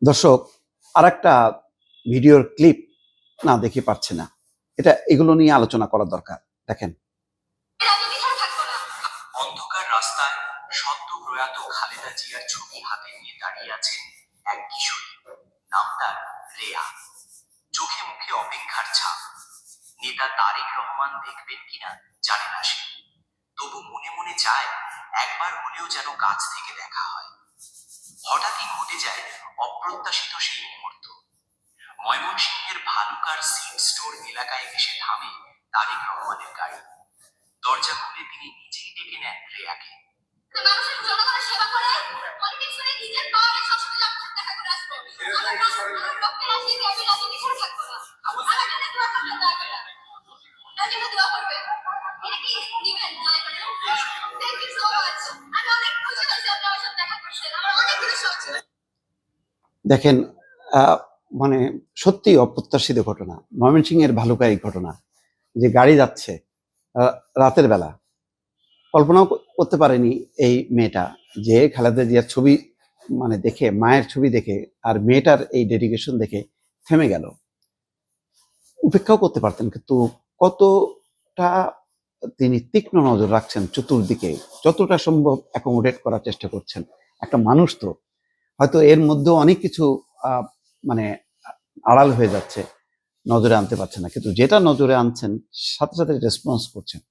দর্শক, আরেকটা ভিডিওর ক্লিপ না দেখে পারছে না। এগুলো নিয়ে আলোচনা করা দরকার। দেখেন। অন্ধকার রাস্তায় সদ্য প্রয়াত খালেদা জিয়ার ছবি হাতে নিয়ে দাঁড়িয়ে আছেন এক কিশোরী। নাম তার রেয়া। চোখে মুখে অপেক্ষার ছাপ। নেতা তারেক রহমান দেখবেন কিনা জানে না সে, তবু মনে মনে চায় একবার হলেও যেন কাছ থেকে দেখা হয়। হঠাৎই ঘটে যায় অপ্রত্যাশিত সেই মুহূর্ত। ময়মনসিংহের ভালুকার সিড স্টোর এলাকায় এসে থামে তারেক রহমানের গাড়ি। দরজা খুলে তিনি নিজেই ডেকে নেন রেয়াকে। দেখেন, মানে সত্যি অপ্রত্যাশিত ঘটনা। ময়মনসিংহের ভালুকায় এই ঘটনা, যে গাড়ি যাচ্ছে রাতের বেলা। কল্পনাও করতে পারেনি এই মেয়েটা যে খালেদা জিয়ার ছবি দেখে, মায়ের ছবি দেখে আর মেয়েটার এই ডেডিকেশন দেখে থেমে গেল। উপেক্ষাও করতে পারতেন, কিন্তু কতটা তিনি তীক্ষ্ণ নজর রাখছেন চতুর্দিকে, যতটা সম্ভব অ্যাকোমোডেট করার চেষ্টা করছেন। একটা মানুষ তো হয়তো এর মধ্যে অনেক কিছু আড়াল হয়ে যাচ্ছে, নজরে আনতে পারছে না, কিন্তু যেটা নজরে আনছেন সাথে সাথে রেসপন্স করছেন।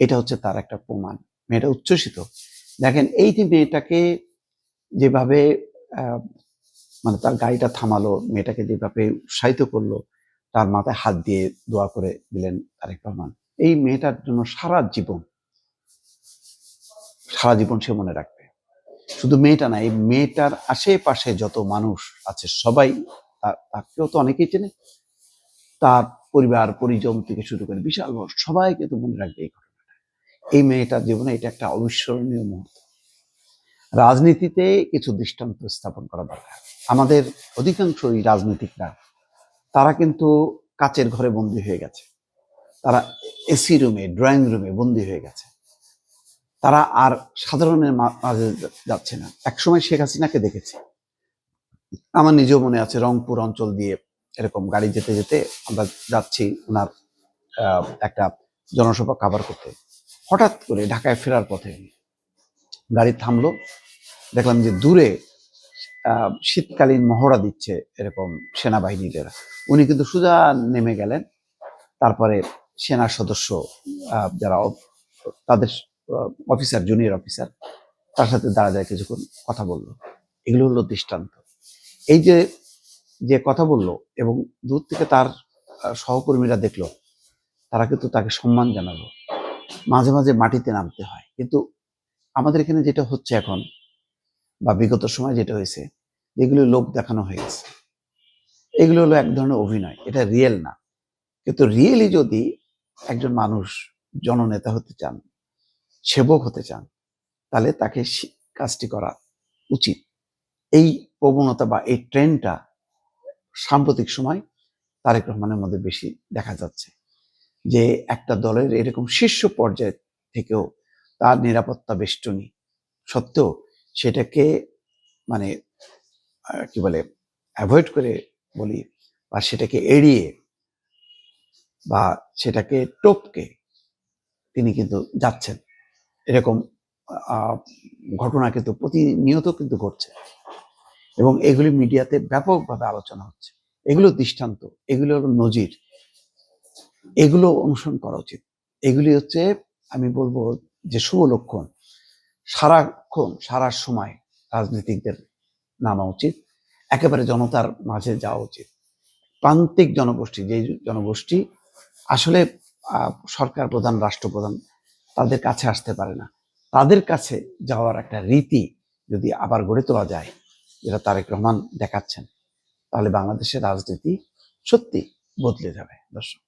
এটা হচ্ছে তার একটা প্রমাণ। মেয়েটা উচ্ছ্বসিত। দেখেন, এই যে মেয়েটাকে যেভাবে তার গাড়িটা থামালো, মেয়েটাকে যেভাবে উৎসাহিত করলো, তার মাথায় হাত দিয়ে দোয়া করে দিলেন তারেক রহমান। এই মেয়েটার জন্য সারা জীবন সে মনে রাখবে। শুধু মেয়েটা না, এই মেয়েটার আশেপাশে যত মানুষ আছে সবাই, তাকেও তো অনেকেই চেনে, তার পরিবার পরিজন থেকে শুরু করে বিশাল বড় সবাই কিন্তু মনে রাখবে এই ঘটনাটা। এই মেয়েটার জীবনে এটা একটা অবিস্মরণীয় মুহূর্ত। রাজনীতিতে কিছু দৃষ্টান্ত স্থাপন করা দরকার। আমাদের অধিকাংশই রাজনীতিকরা, তারা কিন্তু কাচের ঘরে বন্দী হয়ে গেছে, তারা এসি রুমে, ড্রয়িং রুমে বন্দী হয়ে গেছে, তারা আর সাধারণের মাঝে যাচ্ছে না। একসময় শেখ হাসিনাকে দেখেছি, আমার নিজেও মনে আছে, রংপুর অঞ্চল দিয়ে এরকম গাড়ি যেতে যেতে আমরা যাচ্ছি ওনার একটা জনসভা কাভার করতে। হঠাৎ করে ঢাকায় ফেরার পথে গাড়ি থামলো, দেখলাম যে দূরে শীতকালীন মহড়া দিচ্ছে এরকম সেনাবাহিনীরা। উনি কিন্তু সোজা নেমে গেলেন। তারপরে সেনা সদস্য যারা তাদের অফিসার, জুনিয়র অফিসার, তার সাথে দাঁড়ায় কিছুক্ষণ কথা বললো। এগুলো হলো দৃষ্টান্ত। এই যে কথা বললো এবং দূর থেকে তার সহকর্মীরা দেখলো, তারা কিন্তু তাকে সম্মান জানালো। মাঝে মাঝে মাটিতে নামতে হয়, কিন্তু আমাদের এখানে যেটা হচ্ছে এখন বা বিগত সময় যেটা হয়েছে, এগুলো লোক দেখানো হয়ে গেছে। এগুলো হলো এক ধরনের অভিনয়, এটা রিয়েল না। কিন্তু রিয়েলি যদি একজন মানুষ জননেতা হতে চান, সেবক হতে চান, তাহলে তাকে কাজটি করা উচিত। এই প্রবণতা বা এই ট্রেন্ডটা সাম্প্রতিক সময় তারেক রহমানের মধ্যে বেশি দেখা যাচ্ছে, যে একটা দলের এরকম শীর্ষ পর্যায় থেকেও তার নিরাপত্তা বেষ্টনী সত্ত্বেও সেটাকে অ্যাভয়েড করে বলি, বা সেটাকে এড়িয়ে বা সেটাকে টপকে তিনি কিন্তু যাচ্ছেন। এরকম ঘটনা কিন্তু প্রতিনিয়ত কিন্তু ঘটছে এবং এগুলি মিডিয়াতে ব্যাপকভাবে আলোচনা হচ্ছে। এগুলো দৃষ্টান্ত, এগুলো হলো নজির, এগুলো অনুসরণ করা উচিত। এগুলি হচ্ছে, আমি বলবো যে, শুভ লক্ষণ। সারাক্ষণ সারা সময় রাজনীতিকদের নামা উচিত, একেবারে জনতার মাঝে যাওয়া উচিত। প্রান্তিক জনগোষ্ঠী, যে জনগোষ্ঠী আসলে সরকার প্রধান, রাষ্ট্রপ্রধান তাদের কাছে আসতে পারে না, তাদের কাছে যাওয়ার একটা রীতি যদি আবার গড়ে তোলা যায়, যেটা তারেক রহমান দেখাচ্ছেন, তাহলে বাংলাদেশের রাজনীতি সত্যি বদলে যাবে। দর্শক।